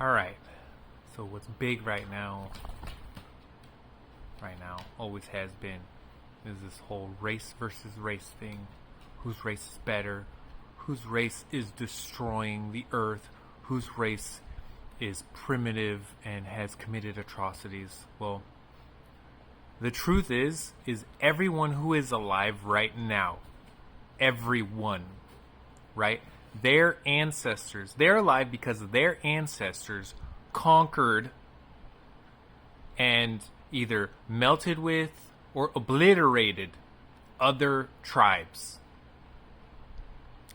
Alright, so what's big right now, always has been, is this whole race versus race thing. Whose race is better? Whose race is destroying the earth? Whose race is primitive and has committed atrocities? Well, the truth is everyone who is alive right now, everyone, right? Their ancestors, they're alive because their ancestors conquered and either melted with or obliterated other tribes.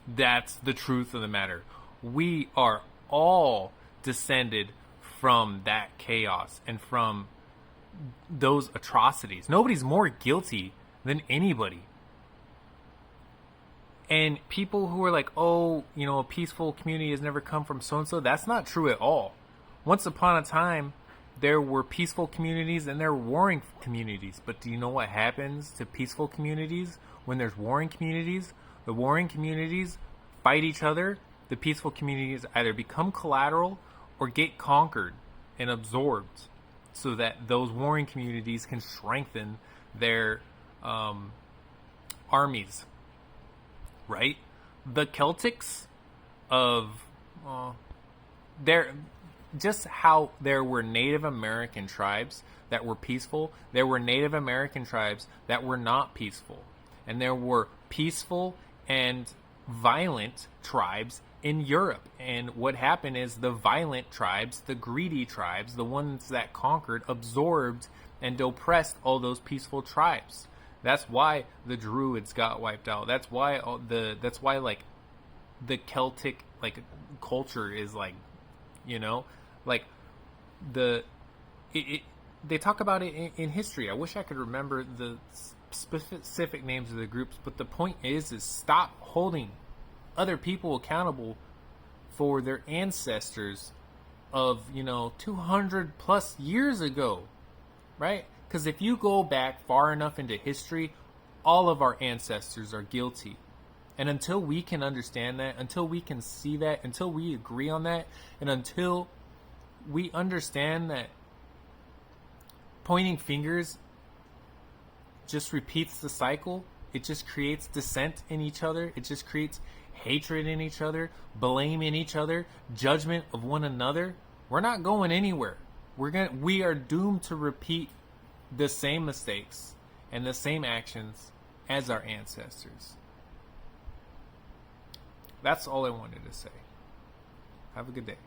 That's the truth of the matter. We are all descended from that chaos and from those atrocities. Nobody's more guilty than anybody. And people who are like, oh, a peaceful community has never come from so-and-so, that's not true at all. Once upon a time, there were peaceful communities and there were warring communities. But do you know what happens to peaceful communities when there's warring communities? The warring communities fight each other. The peaceful communities either become collateral or get conquered and absorbed so that those warring communities can strengthen their armies. Right? The Celtics just how there were Native American tribes that were peaceful, there were Native American tribes that were not peaceful. And there were peaceful and violent tribes in Europe. And what happened is the violent tribes, the greedy tribes, the ones that conquered, absorbed and oppressed all those peaceful tribes. That's why the Druids got wiped out. That's why the Celtic culture is they talk about it in history. I wish I could remember the specific names of the groups, but the point is stop holding other people accountable for their ancestors of 200 plus years ago, right? Because if you go back far enough into history, all of our ancestors are guilty. And until we can understand that, until we can see that, until we agree on that, and until we understand that pointing fingers just repeats the cycle, it just creates dissent in each other, it just creates hatred in each other, blame in each other, judgment of one another, we're not going anywhere. We are doomed to repeat the same mistakes and the same actions as our ancestors. That's all I wanted to say. Have a good day.